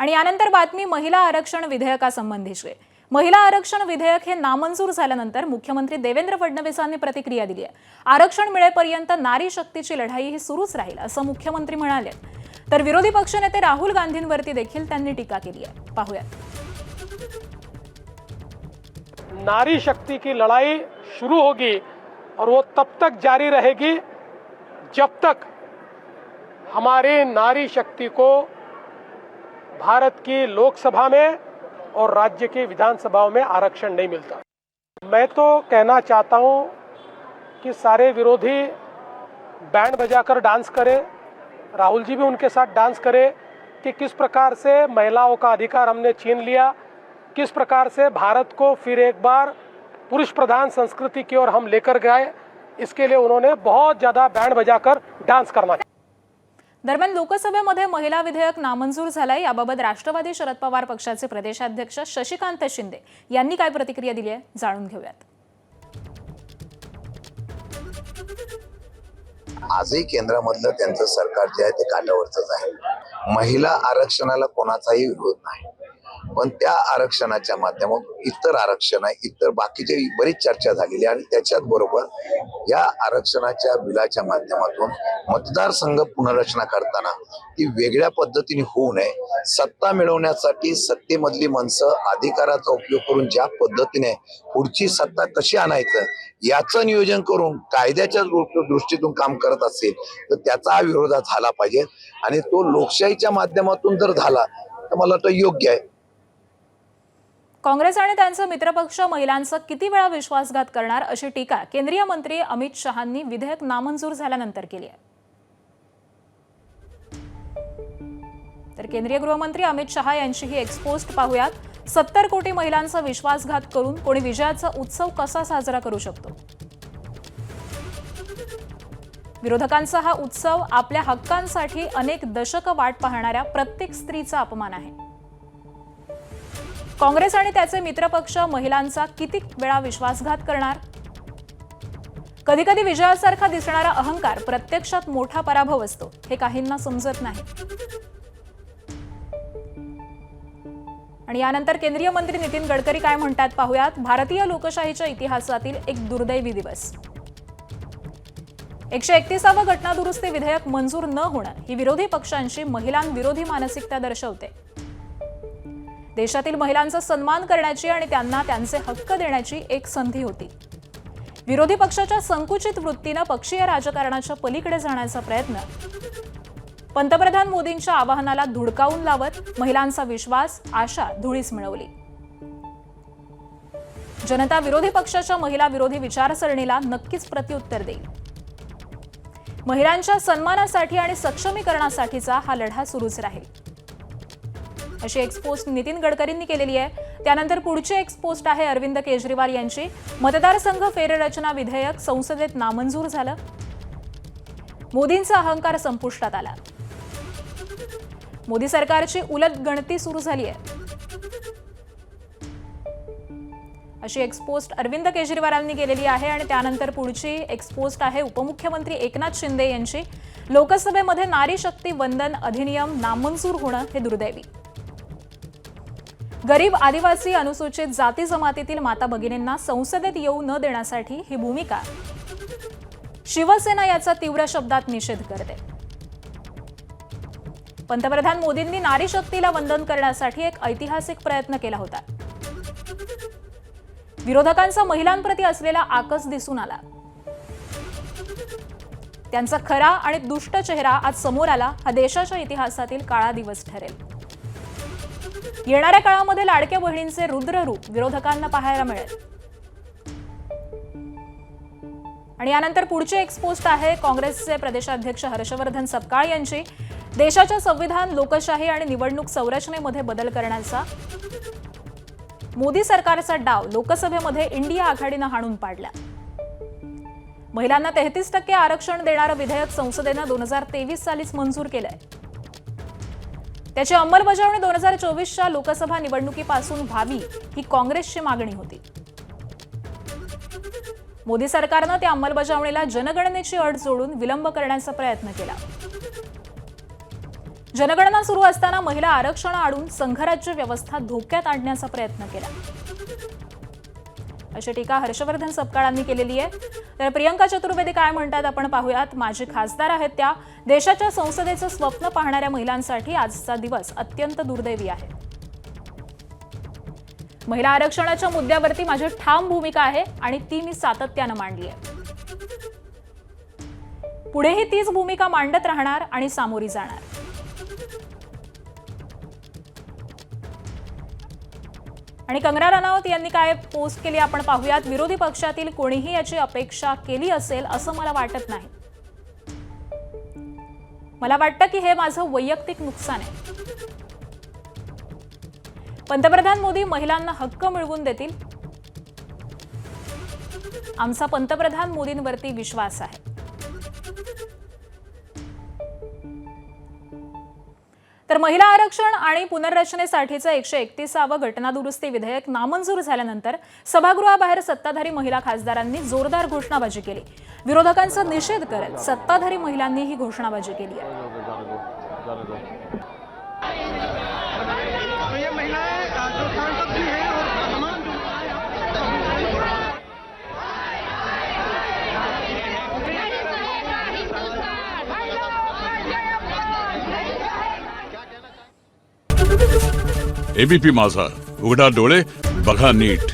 आणि यानंतर बातमी महिला आरक्षण विधेयकासंबंधीची आहे। महिला आरक्षण विधेयक हे नामंजूर झाल्यानंतर मुख्यमंत्री देवेंद्र फडणवीसांनी प्रतिक्रिया दिली आहे। आरक्षण मिळेपर्यंत नारी शक्तीची लढाई ही सुरूच राहील असं मुख्यमंत्री म्हणाले। तर विरोधी पक्षनेते राहुल गांधींवरती देखील त्यांनी टीका केली आहे। पाहूयात। नारी शक्ति की लड़ाई शुरू होगी और वो तब तक जारी रहेगी जब तक हमारी नारी शक्ति को भारत की लोकसभा में और राज्य की विधानसभाओं में आरक्षण नहीं मिलता। मैं तो कहना चाहता हूं कि सारे विरोधी बैंड बजाकर डांस करें, राहुल जी भी उनके साथ डांस करें कि किस प्रकार से महिलाओं का अधिकार हमने छीन लिया, किस प्रकार से भारत को फिर एक बार पुरुष प्रधान संस्कृति की ओर हम लेकर गए। इसके लिए उन्होंने बहुत ज़्यादा बैंड बजाकर डांस करना। दरम्यान लोकसभेमध्ये महिला विधेयक नामंजूर झालंय। याबाबत राष्ट्रवादी शरद पवार पक्षाचे प्रदेशाध्यक्ष शशिकांत शिंदे यांनी काय प्रतिक्रिया दिली आहे जाणून घेऊयात। आजही केंद्रामधलं त्यांचं सरकार जे आहे ते काटावरचंच आहे। महिला आरक्षणाला कोणाचाही विरोध नाही, पण त्या आरक्षणाच्या माध्यमातून इतर आरक्षण आहे, इतर बाकीचे बरीच चर्चा झालेली आणि त्याच्याच बरोबर या आरक्षणाच्या बिलाच्या माध्यमातून मतदारसंघ पुनर्रचना करताना ती वेगळ्या पद्धतीने होऊ नये। सत्ता मिळवण्यासाठी सत्तेमधली माणसं अधिकाराचा उपयोग करून ज्या पद्धतीने पुढची सत्ता कशी आणायचं याचं नियोजन करून कायद्याच्या दृष्टीतून काम करत असेल तर त्याचा विरोध झाला पाहिजे आणि तो लोकशाहीच्या माध्यमातून जर झाला तर मला वाटतं योग्य आहे। काँग्रेस आणि त्यांचा मित्रपक्ष महिलांचा किती वेळा विश्वासघात करणार अशी टीका केंद्रीय मंत्री अमित शहांनी विधेयक नामंजूर झाल्यानंतर केली आहे। तर केंद्रीय गृहमंत्री अमित शहा यांची ही एक्सपोस्ट पाहूयात। 70 कोटी महिलांचा विश्वासघात करून कोणी विजयाचा उत्सव कसा साजरा करू शकतो? विरोधकांचा हा उत्सव आपल्या हक्कांसाठी अनेक दशकं वाट पाहणाऱ्या प्रत्येक स्त्रीचा अपमान आहे। काँग्रेस आणि त्याचे मित्रपक्ष महिलांचा किती वेळा विश्वासघात करणार? कधी कधी विजयासारखा दिसणारा अहंकार प्रत्यक्षात मोठा पराभव असतो हे काहींना समजत नाही। आणि यानंतर केंद्रीय मंत्री नितीन गडकरी काय म्हणतात पाहूयात। भारतीय लोकशाहीच्या इतिहासातील एक दुर्दैवी दिवस। 131वे घटना दुरुस्ती विधेयक मंजूर न होणं ही विरोधी पक्षांची महिलांविरोधी मानसिकता दर्शवते। देशातील महिलांचा सन्मान करण्याची आणि त्यांना त्यांचे हक्क देण्याची एक संधी होती। विरोधी पक्षाच्या संकुचित वृत्तीने पक्षीय राजकारणाच्या पलीकडे जाण्याचा प्रयत्न पंतप्रधान मोदींच्या आवाहनाला धुडकावून लावत महिलांचा विश्वास, आशा धुळीस मिळवली। जनता विरोधी पक्षाच्या महिला विरोधी विचारसरणीला नक्कीच प्रत्युत्तर देईल। महिलांच्या सन्मानासाठी आणि सक्षमीकरणासाठीचा हा लढा सुरूच राहील अशी एक्सपोस्ट नितीन गडकरींनी केलेली आहे। त्यानंतर पुढची एक्सपोस्ट आहे अरविंद केजरीवाल यांची। मतदारसंघ फेररचना विधेयक संसदेत नामंजूर झालं। मोदींचा अहंकार संपुष्टात आला। मोदी सरकारची उलटगणती सुरू झाली आहे अशी एक्सपोस्ट अरविंद केजरीवालांनी केलेली आहे। आणि त्यानंतर पुढची एक्सपोस्ट आहे उपमुख्यमंत्री एकनाथ शिंदे यांची। लोकसभेमध्ये नारी शक्ती वंदन अधिनियम नामंजूर होणं हे दुर्दैवी। गरीब, आदिवासी, अनुसूचित जाती जमातीतील माता भगिनींना संसदेत येऊ न देण्यासाठी ही भूमिका शिवसेना याचा तीव्र शब्दात निषेध करते। पंतप्रधान मोदींनी नारी शक्तीला वंदन करण्यासाठी एक ऐतिहासिक प्रयत्न केला होता। विरोधकांचा महिलांप्रती असलेला आकस दिसून आला। त्यांचा खरा आणि दुष्ट चेहरा आज समोर आला। हा देशाच्या इतिहासातील काळा दिवस ठरेल। येणाऱ्या काळामध्ये लाडक्या बहिणींचे रुद्र रूप विरोधकांना पाहायला मिळेल। आणि यानंतर पुढची एक्सपोस्ट आहे काँग्रेसचे प्रदेशाध्यक्ष हर्षवर्धन सपकाळ यांची। देशाच्या संविधान, लोकशाही आणि निवडणूक संरचनेमध्ये बदल करण्याचा मोदी सरकारचा डाव लोकसभेमध्ये इंडिया आघाडीनं हाणून पाडला। महिलांना 33% आरक्षण देणारं विधेयक संसदेनं 2023 सालीच मंजूर केलंय। त्याची अंमलबजावणी 2024च्या लोकसभा निवडणुकीपासून व्हावी ही काँग्रेसची मागणी होती। मोदी सरकारनं त्या अंमलबजावणीला जनगणनेची अट जोडून विलंब करण्याचा प्रयत्न केला। जनगणना सुरू असताना महिला आरक्षण आणून संघराज्य व्यवस्था धोक्यात आणण्याचा प्रयत्न केला, अशी टीका हर्षवर्धन सपकाळांनी केलेली आहे. तर प्रियंका चतुर्वेदी काय म्हणतात आपण पाहूयात. माजी खासदार आहेत त्या. देशाच्या संसदेचं स्वप्न पाहणाऱ्या महिलांसाठी आजचा दिवस अत्यंत दुर्दैवी आहे. महिला आरक्षणाच्या मुद्द्यावरती माझी ठाम भूमिका आहे आणि ती मी सातत्यानं मांडली आहे. पुढेही तीच भूमिका मांडत राहणार आणि सामोरी जाणार. आणि कंगना राणावत यांनी काय पोस्ट केली आपण पाहूयात. विरोधी पक्षातील कोणीही याची अपेक्षा केली असेल असं मला वाटत नाही. मला वाटतं की हे माझं वैयक्तिक नुकसान आहे. पंतप्रधान मोदी महिलांना हक्क मिळवून देतील. आमचा पंतप्रधान मोदींवरती विश्वास आहे. तर महिला आरक्षण आणि पुनर्रचनेसाठीचं 131वं घटनादुरुस्ती विधेयक नामंजूर झाल्यानंतर सभागृहाबाहेर सत्ताधारी महिला खासदारांनी जोरदार घोषणाबाजी केली. विरोधकांचा निषेध करत सत्ताधारी महिलांनी ही घोषणाबाजी केली आहे. एबीपी माझा, उघडा डोळे बघा नीट.